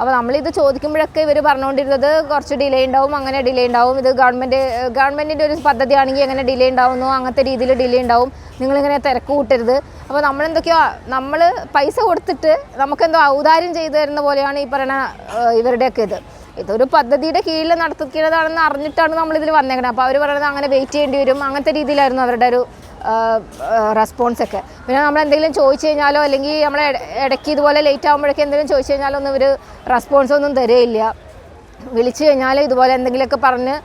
അപ്പോൾ നമ്മളിത് ചോദിക്കുമ്പോഴൊക്കെ ഇവർ പറഞ്ഞുകൊണ്ടിരുന്നത് കുറച്ച് ഡിലേ ഉണ്ടാവും, അങ്ങനെ ഡിലേ ഉണ്ടാവും, ഇത് ഗവൺമെൻറ്റിൻ്റെ ഒരു പദ്ധതിയാണെങ്കിൽ എങ്ങനെ ഡിലേ ഉണ്ടാവുന്നു, അങ്ങനത്തെ രീതിയിൽ ഡിലേ ഉണ്ടാവും, നിങ്ങളിങ്ങനെ തിരക്ക് കൂട്ടരുത്. അപ്പോൾ നമ്മളെന്തൊക്കെയോ നമ്മൾ പൈസ കൊടുത്തിട്ട് നമുക്കെന്തോ ഔദാര്യം ചെയ്തു തരുന്ന പോലെയാണ് ഈ പറയുന്ന ഇവരുടെയൊക്കെ ഇതൊരു പദ്ധതിയുടെ കീഴിൽ നടത്തിക്കുന്നതാണെന്ന് അറിഞ്ഞിട്ടാണ് നമ്മളിതിൽ വന്നേക്കുന്നത്. അപ്പോൾ അവർ പറയുന്നത് അങ്ങനെ വെയിറ്റ് ചെയ്യേണ്ടി വരും, അങ്ങനത്തെ രീതിയിലായിരുന്നു അവരുടെ ഒരു റെസ്പോൺസൊക്കെ. പിന്നെ നമ്മളെന്തെങ്കിലും ചോദിച്ചു കഴിഞ്ഞാലോ അല്ലെങ്കിൽ നമ്മളെ ഇടയ്ക്ക് ഇതുപോലെ ലേറ്റ് ആകുമ്പോഴേക്കും എന്തെങ്കിലും ചോദിച്ചു കഴിഞ്ഞാലോ ഒന്നും ഇവർ റെസ്പോൺസൊന്നും തരികയില്ല. വിളിച്ചു കഴിഞ്ഞാൽ ഇതുപോലെ എന്തെങ്കിലുമൊക്കെ പറഞ്ഞ്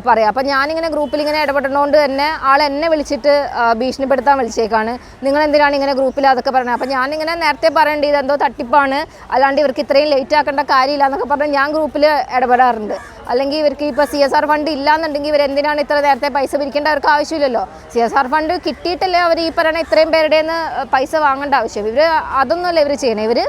പറയാം. അപ്പം ഞാനിങ്ങനെ ഗ്രൂപ്പിൽ ഇങ്ങനെ ഇടപെടുന്നതുകൊണ്ട് തന്നെ എന്നെ വിളിച്ചിട്ട് ഭീഷണിപ്പെടുത്താൻ വിളിച്ചേക്കാണ്, നിങ്ങൾ എന്തിനാണ് ഇങ്ങനെ ഗ്രൂപ്പിൽ അതൊക്കെ പറയുന്നത്. അപ്പം ഞാനിങ്ങനെ നേരത്തെ പറയേണ്ടത് ഇതെന്തോ തട്ടിപ്പാണ്, അല്ലാണ്ട് ഇവർക്ക് ഇത്രയും ലേറ്റ് ആക്കേണ്ട കാര്യമില്ല എന്നൊക്കെ പറഞ്ഞ് ഞാൻ ഗ്രൂപ്പിൽ ഇടപെടാറുണ്ട്. അല്ലെങ്കിൽ ഇവർക്ക് ഇപ്പോൾ CSR ഫണ്ട് ഇല്ലയെന്നുണ്ടെങ്കിൽ ഇവരെന്തിനാണ് ഇത്ര നേരത്തെ പൈസ പിരിക്കേണ്ട, അവർക്ക് ആവശ്യമില്ലല്ലോ. CSR ഫണ്ട് കിട്ടിയിട്ടല്ലേ അവർ ഈ പറയുന്ന ഇത്രയും പേരുടെ നിന്ന് പൈസ വാങ്ങേണ്ട ആവശ്യം. ഇവർ അതൊന്നുമല്ല ഇവർ ചെയ്യണേ. ഇവർ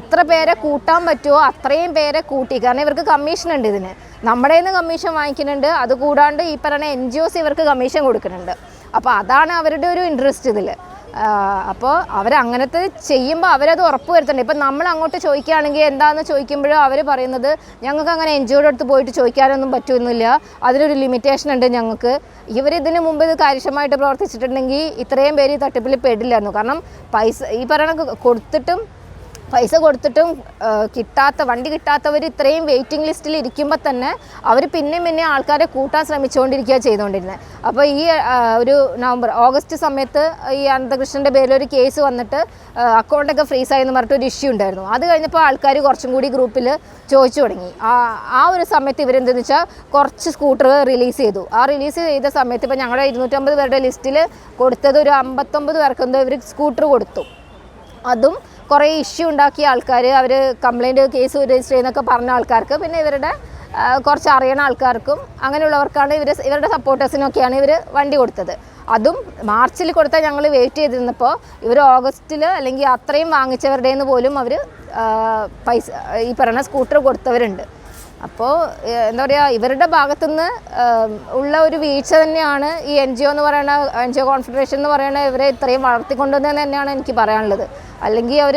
എത്ര പേരെ കൂട്ടാൻ പറ്റുമോ അത്രയും പേരെ കൂട്ടി, കാരണം ഇവർക്ക് കമ്മീഷൻ ഉണ്ട് ഇതിന്. നമ്മുടെ നിന്ന് കമ്മീഷൻ വാങ്ങിക്കുന്നുണ്ട്, അതുകൂടാണ്ട് ഈ പറയുന്ന NGOs ഇവർക്ക് കമ്മീഷൻ കൊടുക്കുന്നുണ്ട്. അപ്പോൾ അതാണ് അവരുടെ ഒരു ഇൻട്രസ്റ്റ് ഇതിൽ. അപ്പോൾ അവരങ്ങനത്തെ ചെയ്യുമ്പോൾ അവരത് ഉറപ്പ് വരുത്തുന്നുണ്ട്. ഇപ്പം നമ്മൾ അങ്ങോട്ട് ചോദിക്കുകയാണെങ്കിൽ എന്താണെന്ന് ചോദിക്കുമ്പോഴും അവർ പറയുന്നത് ഞങ്ങൾക്ക് അങ്ങനെ NGOയുടെ അടുത്ത് പോയിട്ട് ചോദിക്കാനൊന്നും പറ്റുന്നില്ല, അതിനൊരു ലിമിറ്റേഷൻ ഉണ്ട് ഞങ്ങൾക്ക്. ഇവരിതിന് മുമ്പ് ഇത് കാര്യക്ഷമമായിട്ട് പ്രവർത്തിച്ചിട്ടുണ്ടെങ്കിൽ ഇത്രയും പേര് ഈ തട്ടിപ്പിൽ പെടില്ലായിരുന്നു. കാരണം ഈ പറയുന്ന പൈസ കൊടുത്തിട്ടും വണ്ടി കിട്ടാത്തവർ ഇത്രയും വെയിറ്റിംഗ് ലിസ്റ്റിൽ ഇരിക്കുമ്പോൾ തന്നെ അവർ പിന്നെ ആൾക്കാരെ കൂട്ടാൻ ശ്രമിച്ചുകൊണ്ടിരിക്കുക ചെയ്തുകൊണ്ടിരുന്നത്. അപ്പോൾ ഈ ഒരു ഓഗസ്റ്റ് സമയത്ത് ഈ അനന്തകൃഷ്ണൻ്റെ പേരിലൊരു കേസ് വന്നിട്ട് അക്കൗണ്ടൊക്കെ ഫ്രീസായെന്ന് പറഞ്ഞിട്ടൊരു ഇഷ്യൂ ഉണ്ടായിരുന്നു. അത് കഴിഞ്ഞപ്പോൾ ആൾക്കാർ കുറച്ചും കൂടി ഗ്രൂപ്പിൽ ചോദിച്ചു തുടങ്ങി. ആ ഒരു സമയത്ത് ഇവരെന്തെന്ന് വെച്ചാൽ കുറച്ച് സ്കൂട്ടർ റിലീസ് ചെയ്തു. ആ റിലീസ് ചെയ്ത സമയത്ത് ഇപ്പോൾ ഞങ്ങളുടെ 250 പേരുടെ ലിസ്റ്റിൽ കൊടുത്തത് ഒരു 59 പേർക്കെന്തോ ഇവർ സ്കൂട്ടർ കൊടുത്തു. അതും കുറേ ഇഷ്യൂ ഉണ്ടാക്കിയ ആൾക്കാർ, അവർ കംപ്ലയിൻറ്റ് കേസ് രജിസ്റ്റർ ചെയ്യുന്നൊക്കെ പറഞ്ഞ ആൾക്കാർക്ക്, പിന്നെ ഇവരുടെ കുറച്ച് അറിയണ ആൾക്കാർക്കും അങ്ങനെയുള്ളവർക്കാണ് ഇവരുടെ സപ്പോർട്ടേഴ്സിനൊക്കെയാണ് ഇവർ വണ്ടി കൊടുത്തത്. അതും മാർച്ചിൽ കൊടുത്താൽ ഞങ്ങൾ വെയിറ്റ് ചെയ്തിരുന്നപ്പോൾ ഇവർ ഓഗസ്റ്റിൽ അല്ലെങ്കിൽ അത്രയും വാങ്ങിച്ചവരുടെ നിന്ന് പോലും അവർ പൈസ ഈ പറയുന്ന സ്കൂട്ടർ കൊടുത്തവരുണ്ട്. അപ്പോൾ എന്താ പറയുക, ഇവരുടെ ഭാഗത്തുനിന്ന് ഉള്ള ഒരു വീഴ്ച തന്നെയാണ് ഈ NGO കോൺഫെഡറേഷൻ എന്ന് പറയുന്ന ഇവരെ ഇത്രയും വളർത്തിക്കൊണ്ടുവന്നതെന്ന് തന്നെയാണ് എനിക്ക് പറയാനുള്ളത്. അല്ലെങ്കിൽ അവർ